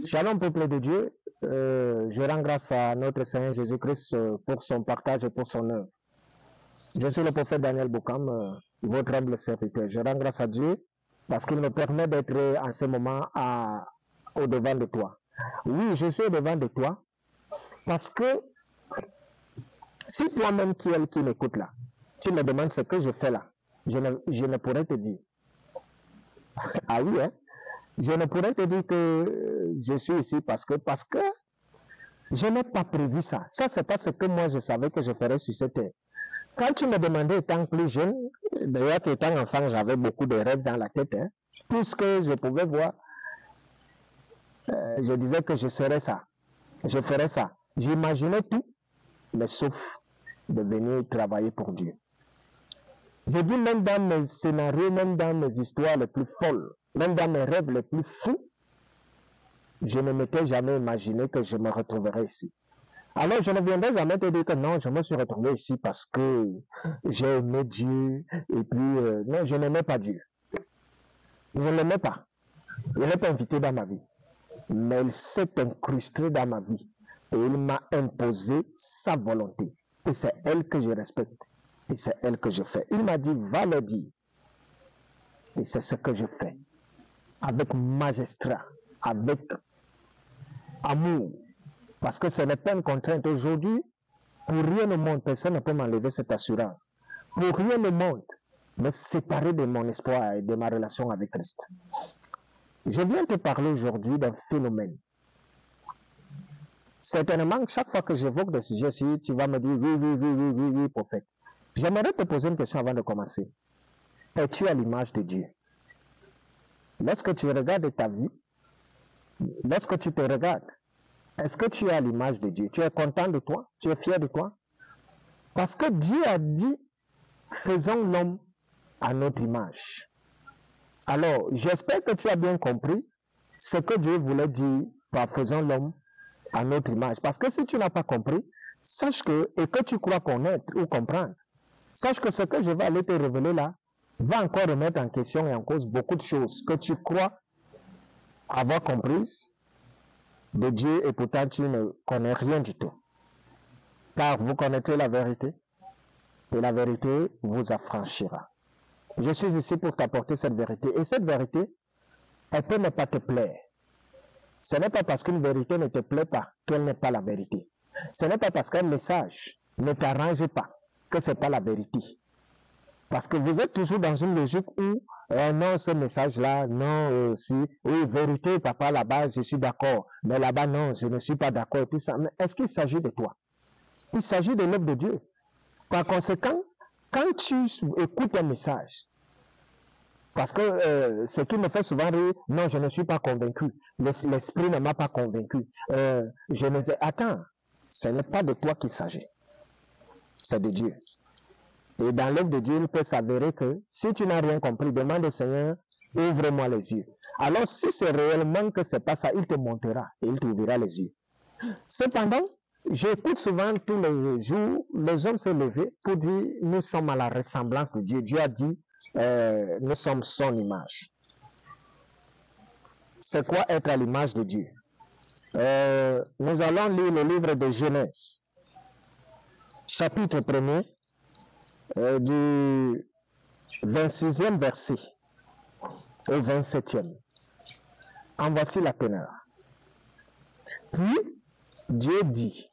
Shalom, peuple de Dieu. Je rends grâce à notre Seigneur Jésus-Christ pour son partage et pour son œuvre. Je suis le prophète Daniel Boukam, votre humble serviteur. Je rends grâce à Dieu parce qu'il me permet d'être en ce moment au-devant de toi. Oui, je suis au-devant de toi parce que si toi-même qui m'écoutes là, tu me demandes ce que je fais là, je ne pourrais te dire. Ah oui, hein? Je ne pourrais te dire que je suis ici parce que je n'ai pas prévu ça. Ça, c'est pas ce que moi je savais que je ferais sur cette terre. Quand tu me demandais étant plus jeune, d'ailleurs qu'étant enfant, j'avais beaucoup de rêves dans la tête. Hein. Tout ce que je pouvais voir, je disais que je serais ça. Je ferais ça. J'imaginais tout, mais sauf de venir travailler pour Dieu. Je dis même dans mes scénarios, même dans mes histoires les plus folles, même dans mes rêves les plus fous, je ne m'étais jamais imaginé que je me retrouverais ici. Alors, je ne viendrai jamais te dire que non, je me suis retrouvé ici parce que j'ai aimé Dieu et puis, non, je n'aimais pas Dieu. Je ne l'aimais pas. Il n'est pas invité dans ma vie. Mais il s'est incrusté dans ma vie et il m'a imposé sa volonté. Et c'est elle que je respecte. Et c'est elle que je fais. Il m'a dit, va le dire. Et c'est ce que je fais. Avec magistrat, avec amour. Parce que ce n'est pas une contrainte. Aujourd'hui, pour rien au monde, personne ne peut m'enlever cette assurance. Pour rien au monde, me séparer de mon espoir et de ma relation avec Christ. Je viens te parler aujourd'hui d'un phénomène. Certainement, chaque fois que j'évoque des sujets-ci, tu vas me dire oui, prophète. J'aimerais te poser une question avant de commencer. Es-tu à l'image de Dieu? Lorsque tu regardes ta vie, lorsque tu te regardes, est-ce que tu es à l'image de Dieu? Tu es content de toi? Tu es fier de toi? Parce que Dieu a dit, faisons l'homme à notre image. Alors, j'espère que tu as bien compris ce que Dieu voulait dire par faisons l'homme à notre image. Parce que si tu n'as pas compris, sache que, et que tu crois connaître ou comprendre, sache que ce que je vais aller te révéler là, va encore remettre en question et en cause beaucoup de choses que tu crois avoir comprises de Dieu et pourtant tu ne connais rien du tout. Car vous connaîtrez la vérité et la vérité vous affranchira. Je suis ici pour t'apporter cette vérité et cette vérité, elle peut ne pas te plaire. Ce n'est pas parce qu'une vérité ne te plaît pas qu'elle n'est pas la vérité. Ce n'est pas parce qu'un message ne t'arrange pas que ce n'est pas la vérité. Parce que vous êtes toujours dans une logique où non, ce message-là, non, si, oui, vérité, papa, là-bas, je suis d'accord, mais là-bas, non, je ne suis pas d'accord et tout ça. Mais est-ce qu'il s'agit de toi? Il s'agit de l'œuvre de Dieu. Par conséquent, quand tu écoutes un message, parce que ce qui me fait souvent rire, non, je ne suis pas convaincu, l'esprit ne m'a pas convaincu, je ne sais, attends, ce n'est pas de toi qu'il s'agit, c'est de Dieu. Et dans l'œuvre de Dieu, il peut s'avérer que si tu n'as rien compris, demande au Seigneur, ouvre-moi les yeux. Alors, si c'est réellement que ce n'est pas ça, il te montrera et il t'ouvrira les yeux. Cependant, j'écoute souvent tous les jours, les hommes se lever pour dire, nous sommes à la ressemblance de Dieu. Dieu a dit, nous sommes son image. C'est quoi être à l'image de Dieu? Nous allons lire le livre de Genèse, chapitre 1er, du 26e verset au 27e. En voici la teneur. Puis, Dieu dit,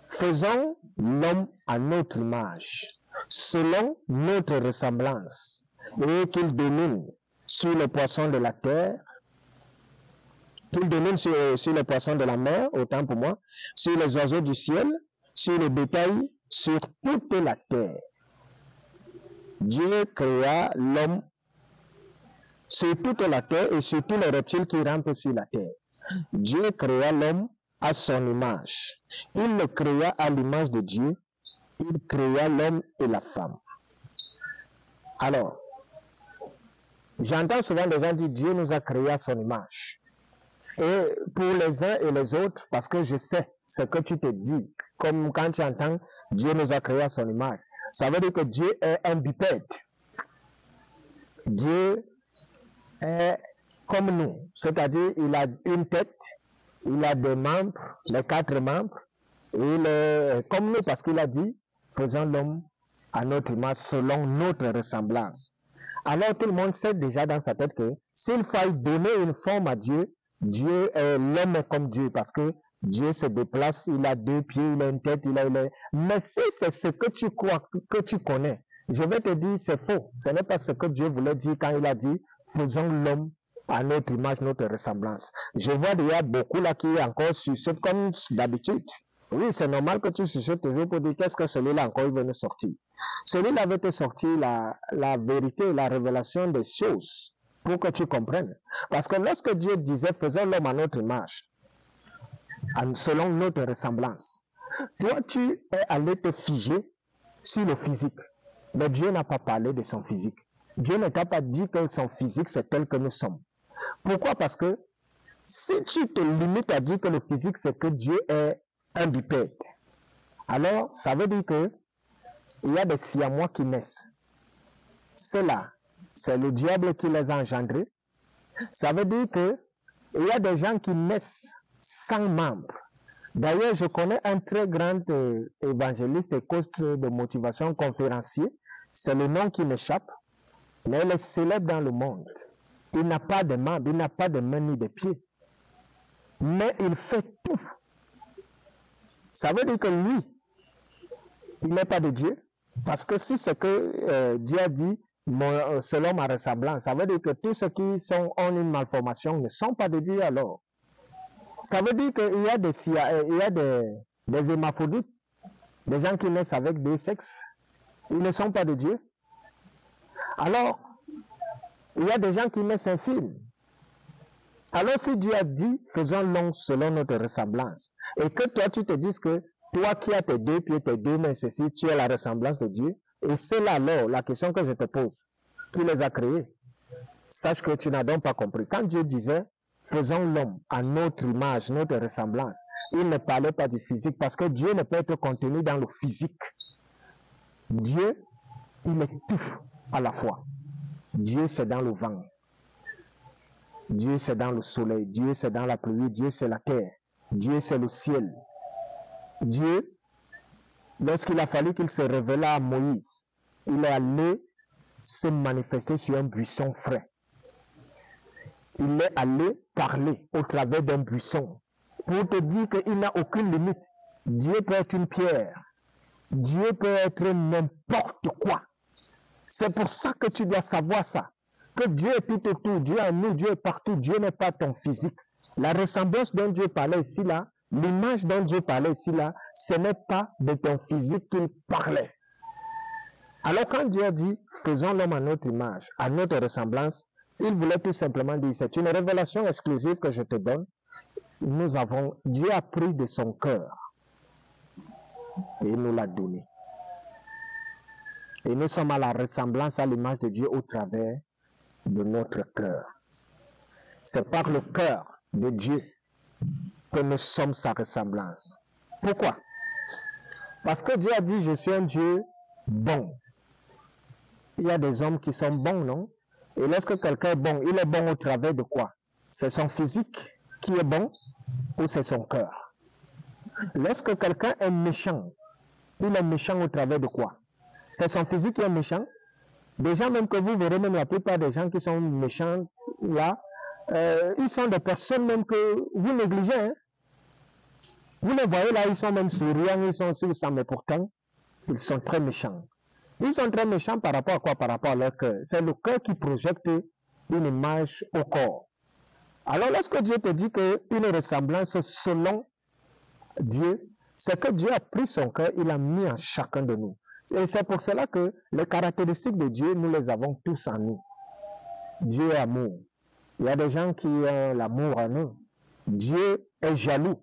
faisons l'homme à notre image, selon notre ressemblance, et qu'il domine sur les poissons de la terre, qu'il domine sur les poissons de la mer, autant pour moi, sur les oiseaux du ciel, sur le bétail, sur toute la terre. Dieu créa l'homme sur toute la terre et sur tous les reptiles qui rampent sur la terre. Dieu créa l'homme à son image. Il le créa à l'image de Dieu. Il créa l'homme et la femme. Alors, j'entends souvent des gens dire Dieu nous a créé à son image. Et pour les uns et les autres, parce que je sais ce que tu te dis, comme quand tu entends Dieu nous a créé à son image, ça veut dire que Dieu est un bipède. Dieu est comme nous, c'est-à-dire il a une tête, il a des membres, les 4 membres, et il est comme nous parce qu'il a dit, faisons l'homme à notre image selon notre ressemblance. Alors tout le monde sait déjà dans sa tête que s'il faut donner une forme à Dieu, l'homme est comme Dieu parce que Dieu se déplace, il a 2 pieds, il a une tête, Mais si c'est ce que tu crois, que tu connais, je vais te dire c'est faux. Ce n'est pas ce que Dieu voulait dire quand il a dit faisons l'homme à notre image, notre ressemblance. Je vois déjà beaucoup là qui encore chuchotent comme d'habitude. Oui, c'est normal que tu chuchotes toujours pour dire qu'est-ce que celui-là encore il veut nous sortir. Celui-là veut te sortir la vérité, la révélation des choses pour que tu comprennes. Parce que lorsque Dieu disait faisons l'homme à notre image, selon notre ressemblance, toi tu es allé te figer sur le physique. Mais Dieu n'a pas parlé de son physique. Dieu ne t'a pas dit que son physique c'est tel que nous sommes. Pourquoi? Parce que si tu te limites à dire que le physique c'est que Dieu est un bipède, alors ça veut dire que il y a des siamois qui naissent. Cela, c'est le diable qui les a engendrés. Ça veut dire que il y a des gens qui naissent sans membres. D'ailleurs, je connais un très grand évangéliste et coach de motivation, conférencier. C'est le nom qui m'échappe. Mais il est célèbre dans le monde. Il n'a pas de membres, il n'a pas de mains ni de pieds. Mais il fait tout. Ça veut dire que lui, il n'est pas de Dieu. Parce que si c'est que Dieu a dit, selon ma ressemblance, ça veut dire que tous ceux qui ont une malformation ne sont pas de Dieu alors. Ça veut dire qu'il y a des hémaphrodites, des gens qui naissent avec 2 sexes. Ils ne sont pas de Dieu. Alors, il y a des gens qui naissent infirmes. Alors, si Dieu a dit, faisons l'homme selon notre ressemblance, et que toi, tu te dises que toi qui as tes 2 pieds, tes 2 mains, ceci, tu as la ressemblance de Dieu, et c'est là alors la question que je te pose. Qui les a créés? Sache que tu n'as donc pas compris. Quand Dieu disait, faisons l'homme à notre image, notre ressemblance, il ne parlait pas du physique, parce que Dieu ne peut être contenu dans le physique. Dieu, il est tout à la fois. Dieu, c'est dans le vent. Dieu, c'est dans le soleil. Dieu, c'est dans la pluie. Dieu, c'est la terre. Dieu, c'est le ciel. Dieu, lorsqu'il a fallu qu'il se révélât à Moïse, il est allé se manifester sur un buisson frais. Il est allé parler au travers d'un buisson pour te dire qu'il n'a aucune limite. Dieu peut être une pierre. Dieu peut être n'importe quoi. C'est pour ça que tu dois savoir ça. Que Dieu est tout autour, Dieu est en nous, Dieu est partout, Dieu n'est pas ton physique. La ressemblance dont Dieu parlait ici, là, l'image dont Dieu parlait ici, là, ce n'est pas de ton physique qu'il parlait. Alors quand Dieu a dit, faisons l'homme à notre image, à notre ressemblance, il voulait tout simplement dire, c'est une révélation exclusive que je te donne. Dieu a pris de son cœur et il nous l'a donné. Et nous sommes à la ressemblance à l'image de Dieu au travers de notre cœur. C'est par le cœur de Dieu que nous sommes sa ressemblance. Pourquoi? Parce que Dieu a dit, je suis un Dieu bon. Il y a des hommes qui sont bons, non? Et lorsque quelqu'un est bon, il est bon au travers de quoi? C'est son physique qui est bon ou c'est son cœur? Lorsque quelqu'un est méchant, il est méchant au travers de quoi? C'est son physique qui est méchant? Des gens même que vous verrez, même la plupart des gens qui sont méchants là, ils sont des personnes même que vous négligez. Hein? Vous les voyez là, ils sont même souriants, ils sont sur ça, mais pourtant, ils sont très méchants. Ils sont très méchants par rapport à quoi? Par rapport à leur cœur. C'est le cœur qui projette une image au corps. Alors lorsque Dieu te dit qu'une ressemblance selon Dieu, c'est que Dieu a pris son cœur, il a mis en chacun de nous. Et c'est pour cela que les caractéristiques de Dieu, nous les avons tous en nous. Dieu est amour. Il y a des gens qui ont l'amour en eux. Dieu est jaloux.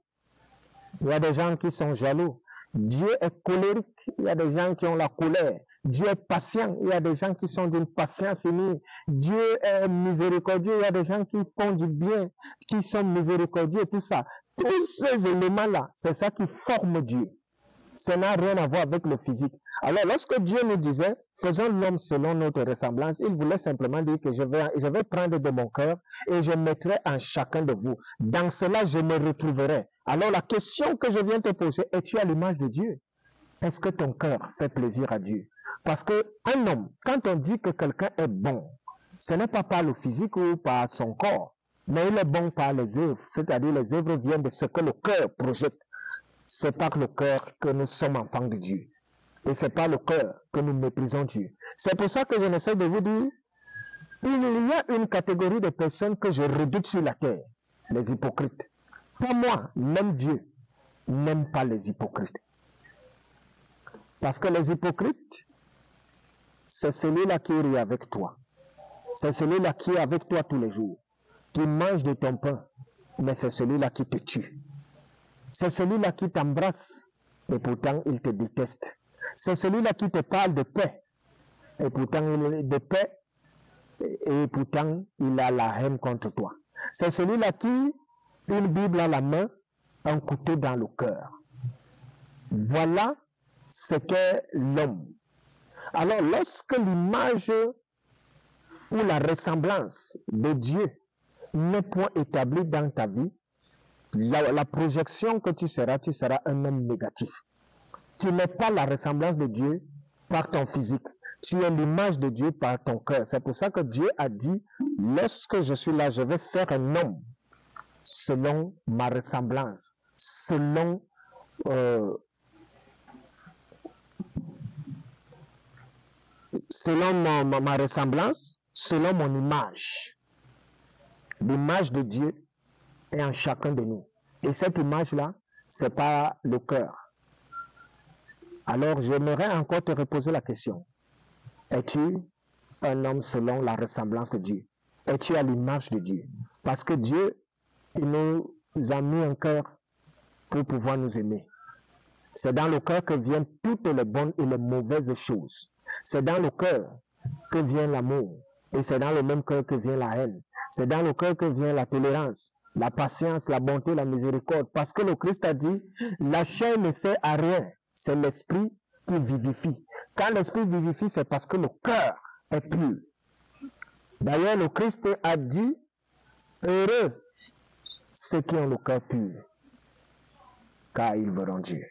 Il y a des gens qui sont jaloux. Dieu est colérique. Il y a des gens qui ont la colère. Dieu est patient. Il y a des gens qui sont d'une patience innée. Dieu est miséricordieux. Il y a des gens qui font du bien, qui sont miséricordieux, tout ça. Tous ces éléments-là, c'est ça qui forme Dieu. Ça n'a rien à voir avec le physique. Alors, lorsque Dieu nous disait, faisons l'homme selon notre ressemblance, il voulait simplement dire que je vais prendre de mon cœur et je mettrai en chacun de vous. Dans cela, je me retrouverai. Alors, la question que je viens te poser, es-tu à l'image de Dieu? Est-ce que ton cœur fait plaisir à Dieu? Parce qu'un homme, quand on dit que quelqu'un est bon, ce n'est pas par le physique ou par son corps, mais il est bon par les œuvres. C'est-à-dire les œuvres viennent de ce que le cœur projette. C'est par le cœur que nous sommes enfants de Dieu. Et c'est par le cœur que nous méprisons Dieu. C'est pour ça que je essaie de vous dire, il y a une catégorie de personnes que je redoute sur la terre, les hypocrites. Pas moi, même Dieu n'aime pas les hypocrites. Parce que les hypocrites, c'est celui-là qui rit avec toi. C'est celui-là qui est avec toi tous les jours, qui mange de ton pain, mais c'est celui-là qui te tue. C'est celui-là qui t'embrasse et pourtant il te déteste. C'est celui-là qui te parle de paix et pourtant il est de paix et pourtant il a la haine contre toi. C'est celui-là qui, une Bible à la main, un couteau dans le cœur. Voilà ce qu'est l'homme. Alors lorsque l'image ou la ressemblance de Dieu n'est point établie dans ta vie, la projection que tu seras un homme négatif. Tu n'es pas la ressemblance de Dieu par ton physique. Tu es l'image de Dieu par ton cœur. C'est pour ça que Dieu a dit, lorsque je suis là, je vais faire un homme selon ma ressemblance, selon ma ressemblance, selon mon image. L'image de Dieu est en chacun de nous. Et cette image-là, c'est pas le cœur. Alors, j'aimerais encore te reposer la question. Es-tu un homme selon la ressemblance de Dieu? Es-tu à l'image de Dieu? Parce que Dieu, il nous a mis un cœur pour pouvoir nous aimer. C'est dans le cœur que viennent toutes les bonnes et les mauvaises choses. C'est dans le cœur que vient l'amour. Et c'est dans le même cœur que vient la haine. C'est dans le cœur que vient la tolérance, la patience, la bonté, la miséricorde. Parce que le Christ a dit, la chair ne sert à rien. C'est l'esprit qui vivifie. Quand l'esprit vivifie, c'est parce que le cœur est pur. D'ailleurs, le Christ a dit, heureux ceux qui ont le cœur pur, car ils verront Dieu.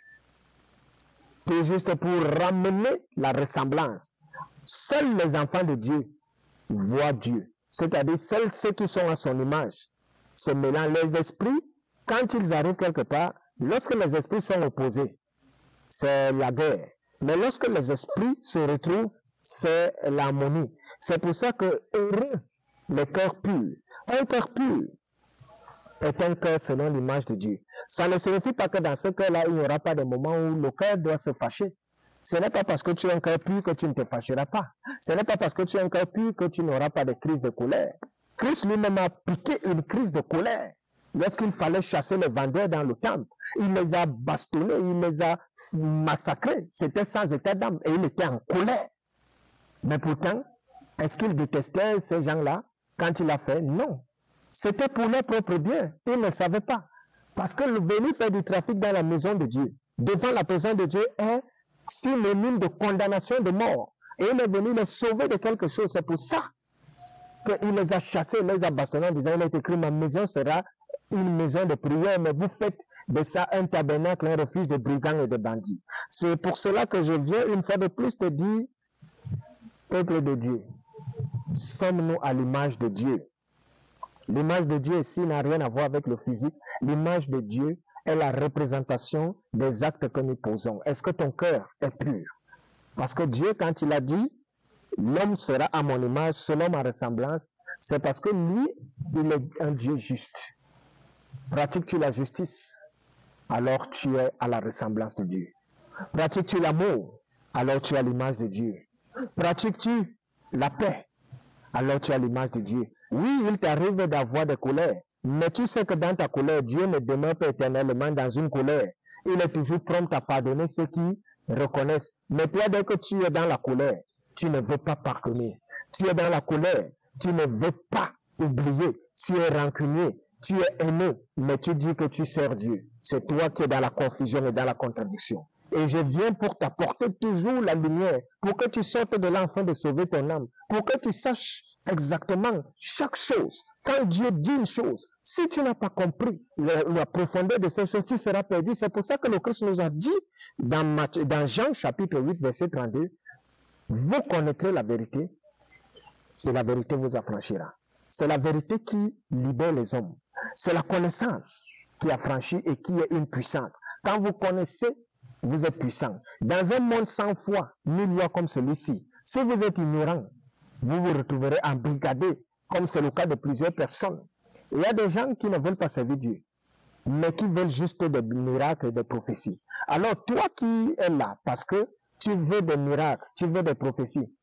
Tout juste pour ramener la ressemblance. Seuls les enfants de Dieu voient Dieu. C'est-à-dire, seuls ceux qui sont à son image se mélangent. Les esprits, quand ils arrivent quelque part, lorsque les esprits sont opposés, c'est la guerre. Mais lorsque les esprits se retrouvent, c'est l'harmonie. C'est pour ça que heureux le cœur pur. Un cœur pur est un cœur selon l'image de Dieu. Ça ne signifie pas que dans ce cœur-là, il n'y aura pas de moment où le cœur doit se fâcher. Ce n'est pas parce que tu as un cœur pur que tu ne te fâcheras pas. Ce n'est pas parce que tu as un cœur pur que tu n'auras pas de crise de colère. Christ lui-même a piqué une crise de colère. Lorsqu'il fallait chasser les vendeurs dans le temple, il les a bastonnés, il les a massacrés. C'était sans état d'âme et il était en colère. Mais pourtant, est-ce qu'il détestait ces gens-là quand il a fait? Non. C'était pour leur propre bien. Il ne savait pas. Parce que venir faire du trafic dans la maison de Dieu, devant la présence de Dieu, est synonyme de condamnation de mort. Et il est venu les sauver de quelque chose. C'est pour ça qu'il les a chassés, il les a bastonnés en disant, il est écrit, ma maison sera une maison de prière, mais vous faites de ça un tabernacle, un refuge de brigands et de bandits. C'est pour cela que je viens une fois de plus te dire, peuple de Dieu, sommes-nous à l'image de Dieu? L'image de Dieu ici n'a rien à voir avec le physique. L'image de Dieu est la représentation des actes que nous posons. Est-ce que ton cœur est pur? Parce que Dieu, quand il a dit, l'homme sera à mon image, selon ma ressemblance, c'est parce que lui, il est un Dieu juste. Pratiques-tu la justice, alors tu es à la ressemblance de Dieu. Pratiques-tu l'amour, alors tu es à l'image de Dieu. Pratiques-tu la paix, alors tu es à l'image de Dieu. Oui, il t'arrive d'avoir des colères, mais tu sais que dans ta colère, Dieu ne demeure pas éternellement dans une colère. Il est toujours prompt à pardonner ceux qui reconnaissent. Mais toi, dès que tu es dans la colère, tu ne veux pas pardonner. Tu es dans la colère, tu ne veux pas oublier. Tu es rancunier. tu es aimé, mais tu dis que tu sers Dieu. C'est toi qui es dans la confusion et dans la contradiction. Et je viens pour t'apporter toujours la lumière, pour que tu sortes de là afin de sauver ton âme, pour que tu saches exactement chaque chose. Quand Dieu dit une chose, si tu n'as pas compris la profondeur de ces choses, tu seras perdu. C'est pour ça que le Christ nous a dit dans Jean chapitre 8, verset 32, vous connaîtrez la vérité et la vérité vous affranchira. C'est la vérité qui libère les hommes. C'est la connaissance qui affranchit et qui est une puissance. Quand vous connaissez, vous êtes puissant. Dans un monde sans foi, ni loi comme celui-ci, si vous êtes ignorant, vous vous retrouverez embrigadé, comme c'est le cas de plusieurs personnes. Il y a des gens qui ne veulent pas servir Dieu, mais qui veulent juste des miracles et des prophéties. Alors toi qui es là, parce que tu veux des miracles, tu veux des prophéties,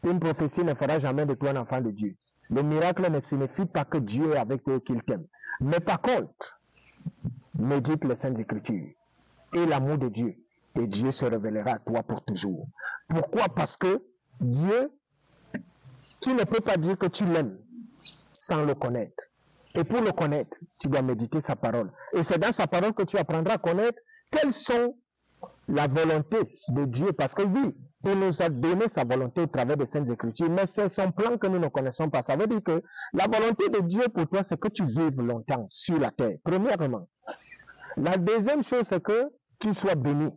une prophétie ne fera jamais de toi un enfant de Dieu. Le miracle ne signifie pas que Dieu est avec toi et qu'il t'aime. Mais par contre, médite les Saintes Écritures et l'amour de Dieu. Et Dieu se révélera à toi pour toujours. Pourquoi? Parce que Dieu, tu ne peux pas dire que tu l'aimes sans le connaître. Et pour le connaître, tu dois méditer sa parole. Et c'est dans sa parole que tu apprendras à connaître quelles sont la volonté de Dieu. Parce que oui, il nous a donné sa volonté au travers des Saintes Écritures, mais c'est son plan que nous ne connaissons pas. Ça veut dire que la volonté de Dieu pour toi, c'est que tu vives longtemps sur la terre, premièrement. La deuxième chose, c'est que tu sois béni,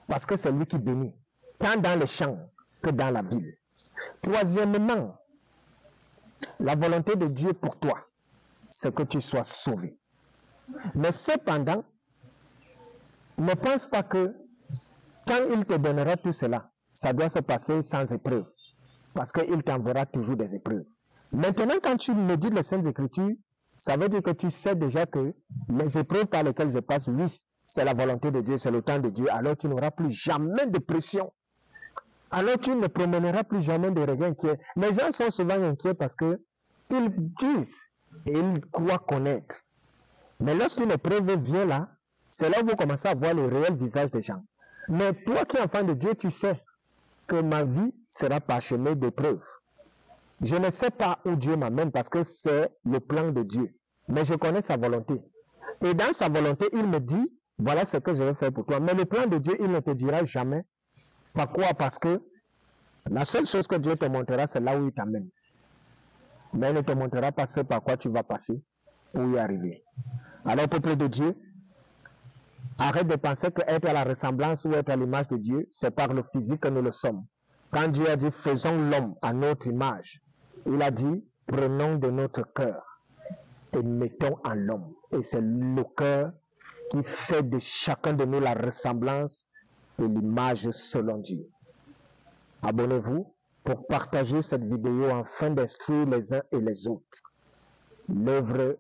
parce que c'est lui qui bénit, tant dans les champs que dans la ville. Troisièmement, la volonté de Dieu pour toi, c'est que tu sois sauvé. Mais cependant, ne pense pas que quand il te donnera tout cela, ça doit se passer sans épreuve. Parce qu'il t'enverra toujours des épreuves. Maintenant, quand tu médites les Saintes Écritures, ça veut dire que tu sais déjà que les épreuves par lesquelles je passe, oui, c'est la volonté de Dieu, c'est le temps de Dieu. Alors tu n'auras plus jamais de pression. Alors tu ne promèneras plus jamais de regards inquiets. Les gens sont souvent inquiets parce que ils disent et ils croient connaître. Mais lorsqu'une épreuve vient là, c'est là où vous commencez à voir le réel visage des gens. Mais toi qui es enfant de Dieu, tu sais que ma vie sera parsemée d'épreuves. Je ne sais pas où Dieu m'amène parce que c'est le plan de Dieu. Mais je connais sa volonté. Et dans sa volonté, il me dit, voilà ce que je vais faire pour toi. Mais le plan de Dieu, il ne te dira jamais. Pourquoi? Parce que la seule chose que Dieu te montrera, c'est là où il t'amène. Mais il ne te montrera pas ce par quoi tu vas passer, où y arriver. Alors, peuple de Dieu, arrête de penser que être à la ressemblance ou être à l'image de Dieu, c'est par le physique que nous le sommes. Quand Dieu a dit, faisons l'homme à notre image, il a dit, prenons de notre cœur et mettons en l'homme. Et c'est le cœur qui fait de chacun de nous la ressemblance de l'image selon Dieu. Abonnez-vous pour partager cette vidéo afin d'instruire les uns et les autres. L'œuvre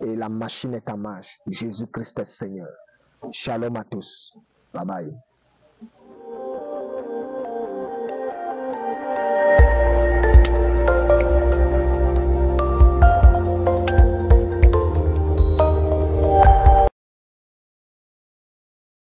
et la machine est en marche. Jésus-Christ est Seigneur. Shalom à tous. Bye bye.